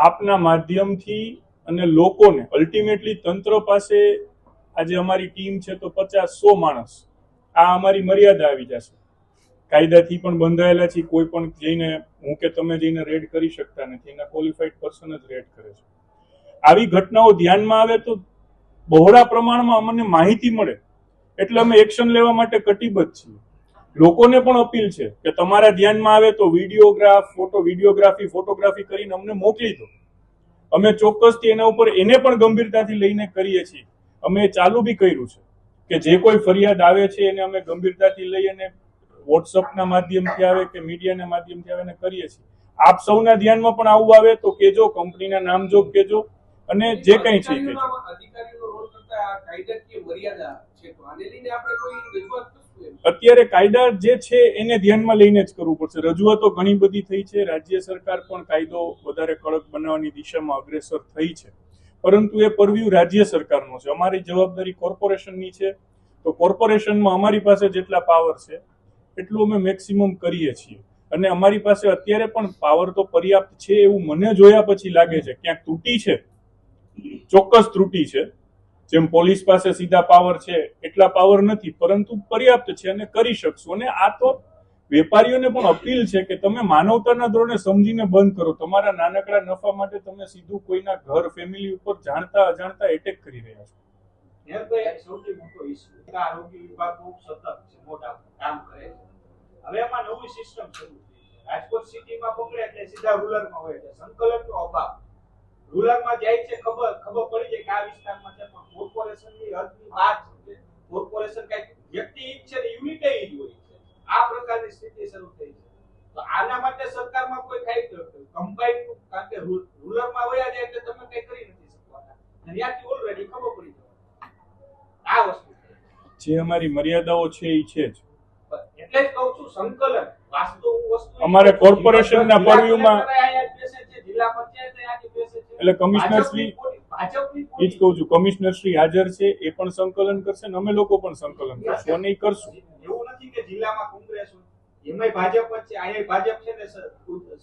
આપના માધ્યમથી અને લોકોને અલ્ટિમેટલી તંત્ર પાસે આજે અમારી ટીમ છે તો 50-100 માણસ, આ અમારી મર્યાદા આવી જશે. કાયદાથી પણ બંધાયેલા છે, કોઈ પણ જઈને હું કે તમે જઈને રેડ કરી શકતા નથી, એના ક્વોલિફાઈડ પર્સન જ રેડ કરે છે. આવી ઘટનાઓ ધ્યાનમાં આવે તો બહોળા પ્રમાણમાં અમને માહિતી મળે એટલે અમે એક્શન લેવા માટે કટિબદ્ધ છીએ. લોકોને પણ અપીલ છે કે તમારા ધ્યાનમાં આવે તો ફોટોગ્રાફી કરીને અમને મોકલી દો. અમે ચોક્કસથી એના ઉપર એને પણ ગંભીરતાથી લઈને કરીએ છીએ. અમે ચાલુ બી કર્યું છે કે જે કોઈ ફરિયાદ આવે છે એને અમે ગંભીરતાથી લઈ અને વોટ્સઅપના માધ્યમથી આવે કે મીડિયાના માધ્યમથી આવે ને કરીએ છીએ. આપ સૌના ધ્યાનમાં પણ આવું આવે તો કેજો, કંપનીના નામ જો કેજો અને જે કંઈ છે અત્યારે કાયદા જે છે એને ધ્યાનમાં લઈને જ કરવું પડશે. રજૂઆતો ઘણી બધી થઈ છે, રાજ્ય સરકાર પણ કાયદો વધારે કડક બનાવવાની દિશામાં અગ્રેસર થઈ છે, પરંતુ એ પરવ્યુ રાજ્ય સરકારનો છે. અમારી જવાબદારી કોર્પોરેશનની છે, તો કોર્પોરેશનમાં અમારી પાસે જેટલા પાવર છે એટલું અમે મેક્સિમમ કરીએ છીએ અને અમારી પાસે અત્યારે પણ પાવર તો પર્યાપ્ત છે એવું મને જોયા પછી લાગે છે. ક્યાંક ત્રુટી છે, ચોક્કસ ત્રુટી છે. જેમ પોલીસ પાસે સીધા પાવર છે એટલા પાવર નથી, પરંતુ પર્યાપ્ત છે અને કરી શકશું. અને આ તો વેપારીઓને પણ અપીલ છે કે તમે માનવતાના ધોરણે સમજીને બંધ કરો. તમારા નાનકડા નફા માટે તમે સીધું કોઈના ઘર, ફેમિલી ઉપર જાણતા અજાણતા એટેક કરી રહ્યા છો. સૌથી મોટો ઇસ્યુ આરોગ્ય વિભાગ બહુ સતત છે, મોટા કામ કરે છે. હવે એમાં નવી સિસ્ટમ શરૂ થઈ છે. રાજકોટ સિટીમાં પકડે એટલે સીધા રૂરલમાં હોય છે. સંકલનનો અભાવ. રૂરલમાં જાય છે, ખબર પડી જાય કે આ વિસ્તારમાં છે, પણ કોર્પોરેશનની હદની બહાર છે. કોર્પોરેશન કઈ વ્યક્તિ જ છે ને યુનિટ જ હોય છે. આ પ્રકારની સ્થિતિ શરૂ થઈ છે. તો આના માટે સરકારમાં કોઈ કઈ કમ્બાઈન, કારણ કે રૂરલમાં વયા જાય એટલે તમે કઈ કરી નથી શકવાના. ત્યાંથી ઓલરેડી ખબર પડી જાય આ વસ્તુ જે અમારી મર્યાદાઓ છે એ છે જ. એટલે જ કહું છું સંકલન વાસ્તવ વસ્તુ અમારે કોર્પોરેશનના પરવ્યુમાં એટલે કમિશનરશ્રી એ જ કહું છું, કમિશનરશ્રી હાજર છે, એ પણ સંકલન કરશે ને અમે લોકો પણ સંકલન કરશું અને એ કરશું. એવું નથી કે જિલ્લામાં કોંગ્રેસ હોય, એમાંય ભાજપ જ છે, અહીંયા ભાજપ છે ને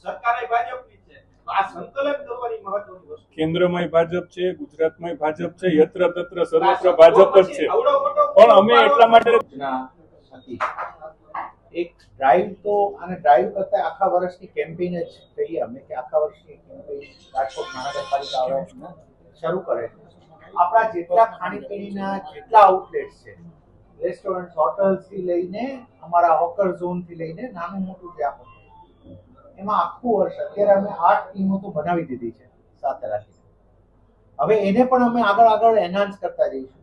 સરકારે ભાજપની છે. આ સંકલન કરવાની મહત્વની વસ્તુ. કેન્દ્રમાં ભાજપ છે, ગુજરાતમાં ભાજપ છે, યત્ર તત્ર સર્વત્ર ભાજપ જ છે. પણ અમે એટલા માટે એક ડ્રાઈવ તો અને ડ્રાઈવ કરતા આખા વર્ષની કેમ્પેઇન જ કહીએ અમે કે આખા વર્ષની કેમ્પેઇન રાજકોટ મહાનગરપાલિકા હવે શરૂ કરે છે. આપણા જેટલા ખાણીપીણીના જેટલા આઉટલેટ્સ છે, રેસ્ટોરન્ટ, હોટલ્સ થી લઈને અમારા હોકર ઝોન થી લઈને નાનું મોટું જે આપણે એમાં આખું વર્ષ અત્યારે અમે 8 ટીમો તો બનાવી દીધી છે સાથે રાખીને. હવે એને પણ અમે આગળ એનહાન્સ કરતા જઈશું,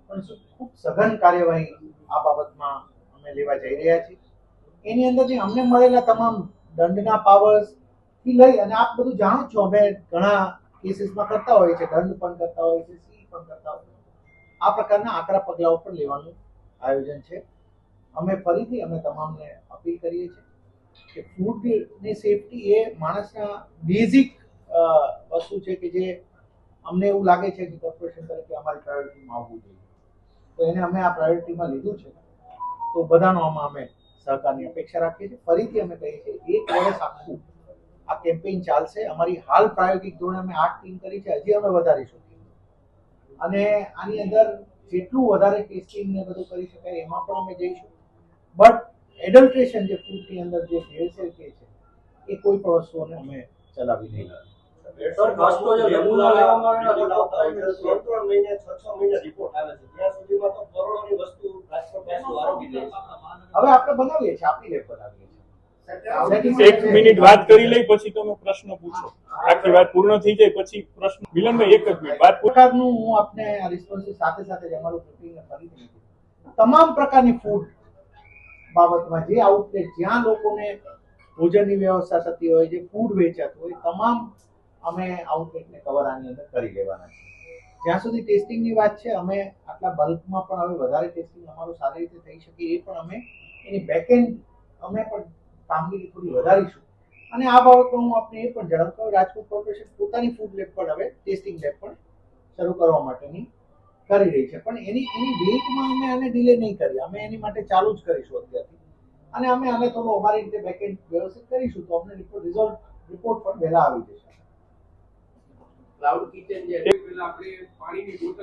પણ ખૂબ સઘન કાર્યવાહી આ બાબતમાં અમે લેવા જઈ રહ્યા છીએ. એની અંદરથી અમને મળેલા તમામ દંડના પાવર્સ થી લઈ અને આપ બધું જાણો છો, અમે ઘણા કેસીસમાં કરતા હોય છે, દંડ પણ કરતા હોય છે, સી પણ કરતા હોય છે. આ પ્રકારના આકરા પગલાઓ પણ લેવાનું આયોજન છે. અમે ફરીથી અમે તમામને અપીલ કરીએ છીએ કે ફૂડની સેફટી એ માણસના બેઝિક વસ્તુ છે કે જે અમને એવું લાગે છે કે કોર્પોરેશન તરીકે અમારી પ્રાયોરિટીમાં આવવું જોઈએ. તો એને અમે આ પ્રાયોરિટીમાં લીધું છે, તો બધાનો આમાં અમે સહકારની અપેક્ષા રાખીએ છીએ. ફરીથી અમે કહીએ છીએ 1 વર્ષ આખું આ કેમ્પેઇન ચાલશે. અમારી હાલ પ્રાયોગિક ધોરણે અમે 8 ટીમ કરી છે, હજી અમે વધારીશું અને આની અંદર જેટલું વધારે ટેસ્ટિંગ ને બધું કરી શકાય એમાં પણ અમે જઈશું. બટ એડલ્ટ્રેશન જે ફૂડની અંદર જે ભેળસેળ કે છે એ કોઈ પણ વસ્તુઓને અમે ચલાવી નહીં. સર, કષ્ટો જે નમૂના લેવામાં આવેલા 3 મહિને 6 મહિને રિપોર્ટ આવે છે, ત્યાં સુધીમાં તો કરોડોની વસ્તુ રાજકોટ આરોગી જાય છે. હવે આપણે બનાવીએ છીએ, આપણી લેબ બનાવીએ છીએ. 1 મિનિટ વાત કરી લઈ પછી તમે પ્રશ્ન પૂછો. આખી વાત પૂર્ણ થઈ જાય પછી પ્રશ્ન. મિલનભાઈ 1 જ મિનિટ વાત પ્રકારનું હું આપને આ રિસ્પોન્સ સાથે જ અમારું પ્રોટીન ફરીથી તમામ પ્રકારની ફૂડ બાબતમાં જે આઉટલેટ જ્યાં લોકોને ભોજનની વ્યવસ્થા થતી હોય, જે ફૂડ વેચાતું હોય, તમામ અમે આઉટલેટને કવર આની અંદર કરી લેવાના છે. જ્યાં સુધી ટેસ્ટિંગની વાત છે, અમે આટલા બલ્કમાં પણ હવે વધારે ટેસ્ટિંગ અમારું સારી રીતે થઈ શકે એ પણ અમે એની બેકએન્ડ અમે પણ કામગીરી થોડી વધારીશું. અને આ બાબતમાં હું આપને એ પણ જણાવું, રાજકોટ કોર્પોરેશન પોતાની ફૂડ લેબ પણ હવે ટેસ્ટિંગ લેબ પણ શરૂ કરવા માટેની કરી રહી છે. પણ એની ડેટમાં અમે આને ડિલે નહીં કરીએ, અમે એની માટે ચાલુ જ કરીશું અત્યારથી. અને અમે આને થોડું અમારી રીતે બેકએન્ડ વ્યવસ્થિત કરીશું તો અમને રિપોર્ટ પણ વહેલા આવી જશે. ક્લાઉડ કિચન જે પેલા આપણે પાણીની બોટલ